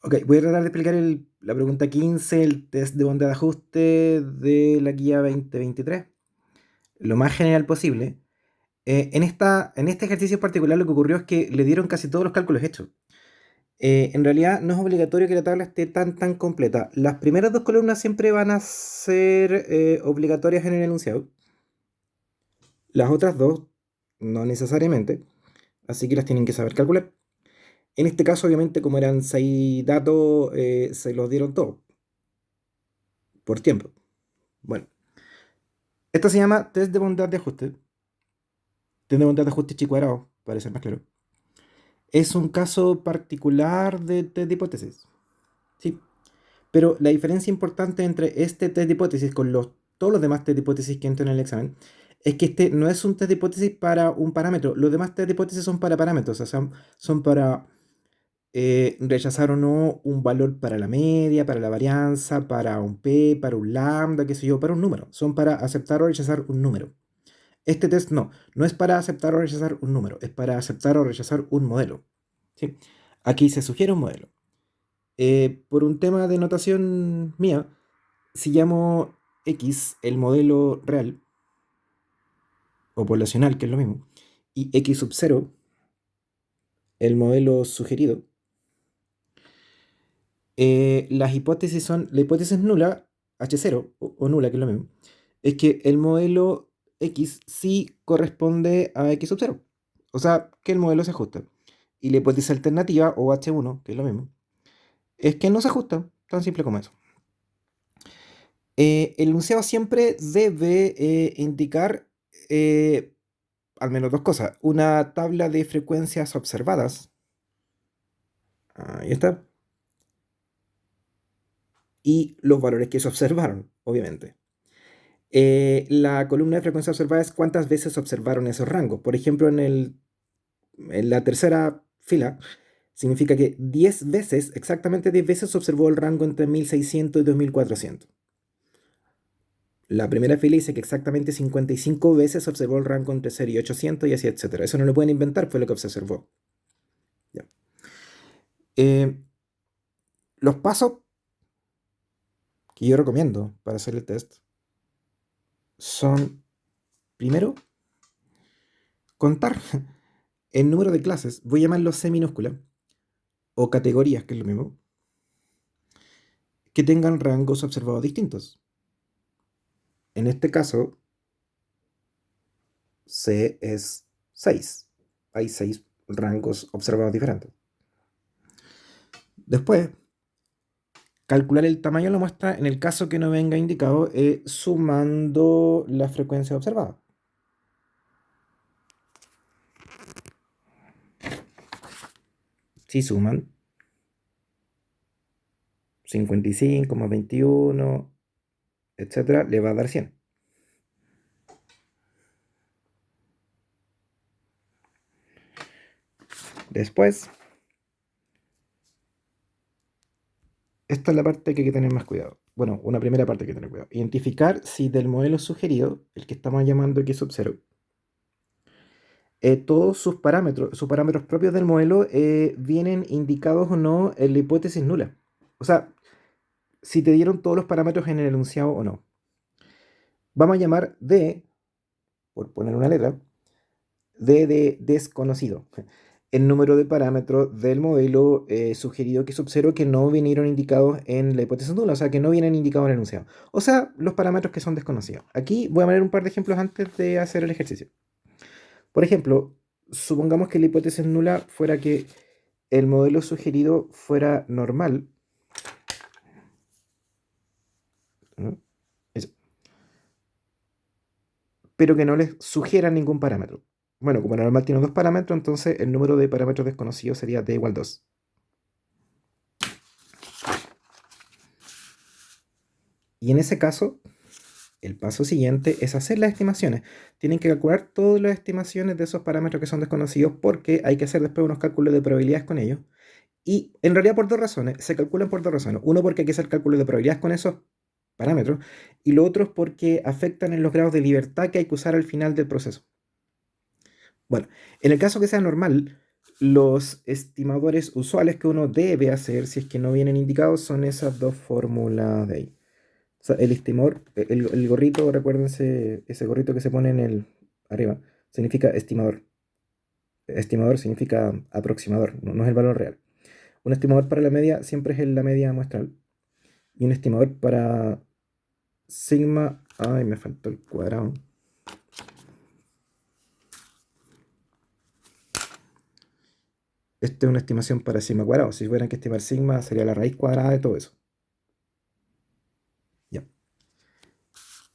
Ok, voy a tratar de explicar la pregunta 15, el test de bondad de ajuste de la guía 2023, lo más general posible. En este ejercicio en particular lo que ocurrió es que le dieron casi todos los cálculos hechos. En realidad no es obligatorio que la tabla esté tan completa. Las primeras dos columnas siempre van a ser obligatorias en el enunciado. Las otras dos no necesariamente, así que las tienen que saber calcular. En este caso, obviamente, como eran 6 datos, se los dieron todos por tiempo. Bueno, esto se llama test de bondad de ajuste. Test de bondad de ajuste chi cuadrado, para ser más claro. Es un caso particular de test de hipótesis. Sí. Pero la diferencia importante entre este test de hipótesis con todos los demás test de hipótesis que entran en el examen es que este no es un test de hipótesis para un parámetro. Los demás test de hipótesis son para parámetros, o sea, son para rechazar o no un valor para la media, para la varianza, para un p, para un lambda, qué sé yo, para un número. Son para aceptar o rechazar un número. Este test no es para aceptar o rechazar un número, es para aceptar o rechazar un modelo. ¿Sí? Aquí se sugiere un modelo. Por un tema de notación mía, si llamo X el modelo real o poblacional, que es lo mismo, y X sub 0 el modelo sugerido, las hipótesis son, la hipótesis nula, H0 o nula, que es lo mismo, es que el modelo X sí corresponde a X sub 0. O sea, que el modelo se ajusta. Y la hipótesis alternativa, o H1, que es lo mismo, es que no se ajusta. Tan simple como eso. El enunciado siempre debe indicar al menos dos cosas. Una tabla de frecuencias observadas. Ahí está. Y los valores que se observaron, obviamente. La columna de frecuencia observada es cuántas veces observaron esos rangos. Por ejemplo, en la tercera fila, significa que 10 veces, exactamente 10 veces, se observó el rango entre 1600 y 2400. La primera fila dice que exactamente 55 veces se observó el rango entre 0 y 800 y así, etcétera. Eso no lo pueden inventar, fue lo que se observó. Ya. Eh, los pasos que yo recomiendo para hacer el test son, primero, contar el número de clases, voy a llamarlo C minúscula, o categorías, que es lo mismo, que tengan rangos observados distintos. En este caso, C es 6. Hay 6 rangos observados diferentes. Después, calcular el tamaño de la muestra en el caso que no venga indicado sumando la frecuencia observada. Si suman 55 más 21, etcétera, le va a dar 100. Después, esta es la parte que hay que tener más cuidado. Bueno, una primera parte que hay que tener cuidado. Identificar si del modelo sugerido, el que estamos llamando X sub 0, todos sus parámetros propios del modelo vienen indicados o no en la hipótesis nula. O sea, si te dieron todos los parámetros en el enunciado o no. Vamos a llamar D, por poner una letra, D de desconocido. El número de parámetros del modelo sugerido que sub 0 que no vinieron indicados en la hipótesis nula, o sea, que no vienen indicados en el enunciado. O sea, los parámetros que son desconocidos. Aquí voy a poner un par de ejemplos antes de hacer el ejercicio. Por ejemplo, supongamos que la hipótesis nula fuera que el modelo sugerido fuera normal. ¿No? Eso. Pero que no les sugiera ningún parámetro. Bueno, como normal tiene dos parámetros, entonces el número de parámetros desconocidos sería d igual 2. Y en ese caso, el paso siguiente es hacer las estimaciones. Tienen que calcular todas las estimaciones de esos parámetros que son desconocidos porque hay que hacer después unos cálculos de probabilidades con ellos. Y en realidad por dos razones, se calculan por dos razones. Uno porque hay que hacer cálculos de probabilidades con esos parámetros y lo otro es porque afectan en los grados de libertad que hay que usar al final del proceso. Bueno, en el caso que sea normal, Los estimadores usuales que uno debe hacer, si es que no vienen indicados, son esas dos fórmulas de ahí. O sea, el estimador, el gorrito, recuérdense, ese gorrito que se pone en el arriba, significa estimador. Estimador significa aproximador, no es el valor real. Un estimador para la media siempre es la media muestral. Y un estimador para sigma. Ay, me faltó el cuadrado. Esta es una estimación para sigma cuadrado. Si fueran que estimar sigma, sería la raíz cuadrada de todo eso. Ya.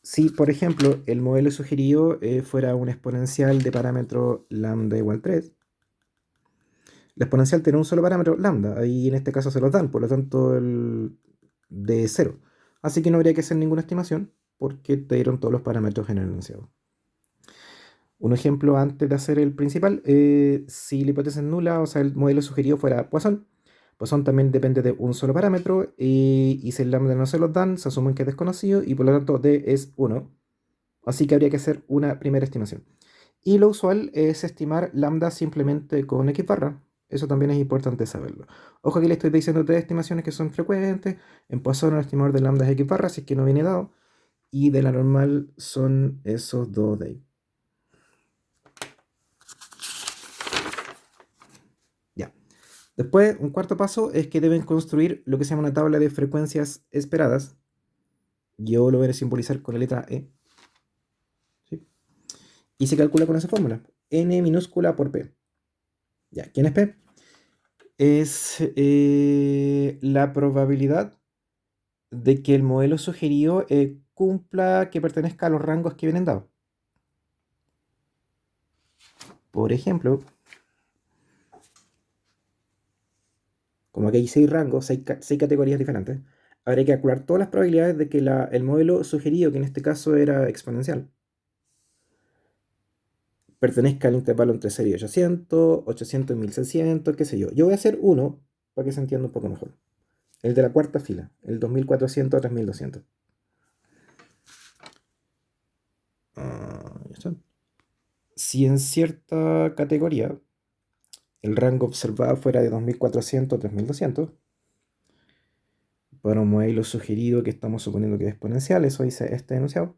Si, por ejemplo, el modelo sugerido fuera un exponencial de parámetro lambda igual 3, la exponencial tiene un solo parámetro, lambda. Ahí en este caso se los dan, por lo tanto, el de 0. Así que no habría que hacer ninguna estimación porque te dieron todos los parámetros en el enunciado. Un ejemplo antes de hacer el principal, si la hipótesis es nula, o sea, el modelo sugerido fuera Poisson, Poisson también depende de un solo parámetro y si el lambda no se los dan, se asumen que es desconocido y por lo tanto d es 1. Así que habría que hacer una primera estimación. Y lo usual es estimar lambda simplemente con X barra. Eso también es importante saberlo. Ojo que le estoy diciendo tres estimaciones que son frecuentes. En Poisson el estimador de lambda es X barra, si es que no viene dado. Y de la normal son esos dos de ahí. Ya. Después, un cuarto paso es que deben construir lo que se llama una tabla de frecuencias esperadas. Yo lo voy a simbolizar con la letra E. ¿Sí? Y se calcula con esa fórmula. N minúscula por P. Ya, ¿quién es P? Es la probabilidad de que el modelo sugerido cumpla que pertenezca a los rangos que vienen dados. Por ejemplo, como aquí hay 6 rangos, 6 categorías diferentes, habría que calcular todas las probabilidades de que el modelo sugerido, que en este caso era exponencial, pertenezca al intervalo entre 0 y 800, 800 y 1600, qué sé yo. Yo voy a hacer uno para que se entienda un poco mejor. El de la cuarta fila, el 2400 a 3200. Ya está. Si en cierta categoría el rango observado fuera de 2400 a 3200, para un modelo sugerido que estamos suponiendo que es exponencial, eso dice este enunciado.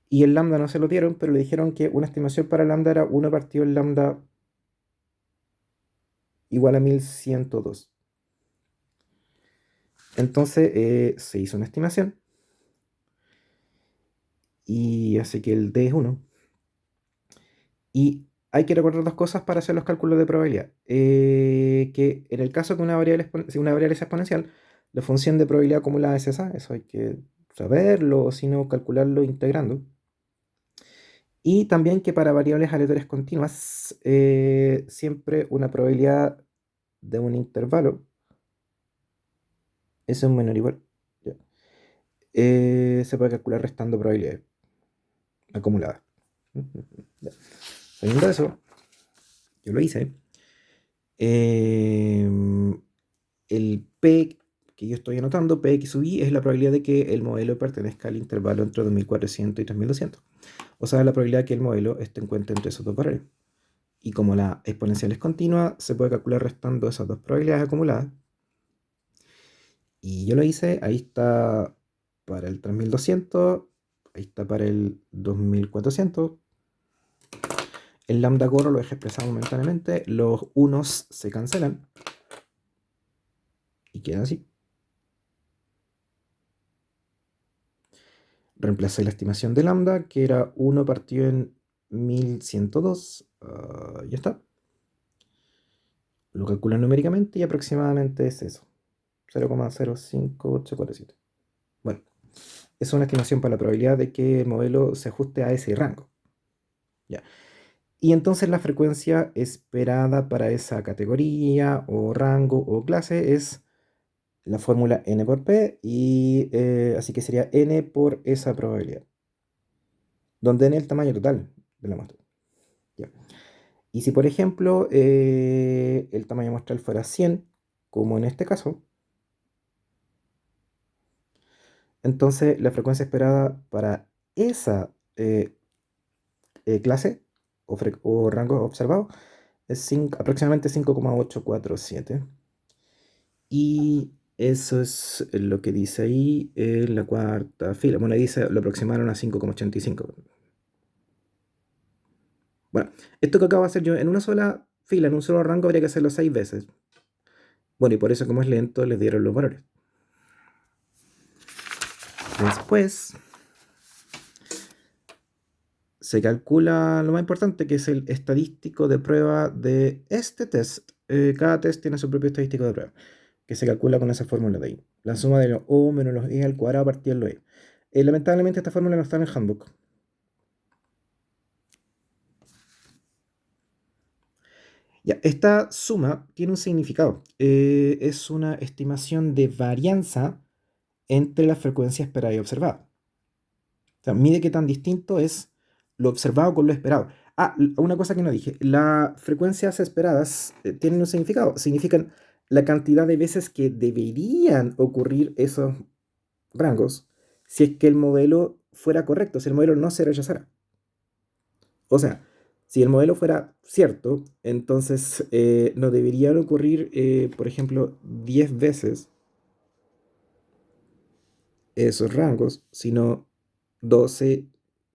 Y el lambda no se lo dieron, pero le dijeron que una estimación para lambda era 1 partido el lambda igual a 1102. Entonces se hizo una estimación y hace que el D es 1. Y hay que recordar dos cosas para hacer los cálculos de probabilidad. Que en el caso que si una variable es exponencial, la función de probabilidad acumulada es esa. Eso hay que saberlo, o si no, calcularlo integrando. Y también que para variables aleatorias continuas, siempre una probabilidad de un intervalo es un menor o igual. Ya. Se puede calcular restando probabilidades acumuladas. Ya. Sabiendo eso, yo lo hice. El P que yo estoy anotando, Px sub i, es la probabilidad de que el modelo pertenezca al intervalo entre 2400 y 3200. O sea, la probabilidad de que el modelo esté en cuenta entre esos dos valores. Y como la exponencial es continua, se puede calcular restando esas dos probabilidades acumuladas. Y yo lo hice, ahí está para el 3200, ahí está para el 2400. El lambda gorro lo dejé expresado momentáneamente, los unos se cancelan y queda así. Reemplacé la estimación de lambda, que era 1 partido en 1102. Ya está. Lo calculan numéricamente y aproximadamente es eso. 0,05847. Bueno, es una estimación para la probabilidad de que el modelo se ajuste a ese rango. Ya. Y entonces la frecuencia esperada para esa categoría o rango o clase es la fórmula n por p, y así que sería n por esa probabilidad, donde n es el tamaño total de la muestra. Ya. Y si por ejemplo el tamaño muestral fuera 100, como en este caso, entonces la frecuencia esperada para esa clase o rango observado es aproximadamente 5,847. Y eso es lo que dice ahí en la cuarta fila. Bueno, ahí dice, lo aproximaron a 5,85. Bueno, esto que acabo de hacer yo en una sola fila, en un solo rango, habría que hacerlo 6 veces. Bueno, y por eso como es lento, les dieron los valores. Después se calcula lo más importante, que es el estadístico de prueba de este test. Cada test tiene su propio estadístico de prueba, que se calcula con esa fórmula de ahí. La suma de los O menos los E al cuadrado partido de los E. Lamentablemente esta fórmula no está en el handbook. Ya, esta suma tiene un significado. Es una estimación de varianza entre la frecuencia esperada y observada. O sea, mide qué tan distinto es lo observado con lo esperado. Ah, una cosa que no dije. Las frecuencias esperadas tienen un significado. Significan la cantidad de veces que deberían ocurrir esos rangos si es que el modelo fuera correcto, si el modelo no se rechazara. O sea, si el modelo fuera cierto, entonces no deberían ocurrir, por ejemplo, 10 veces esos rangos, sino 12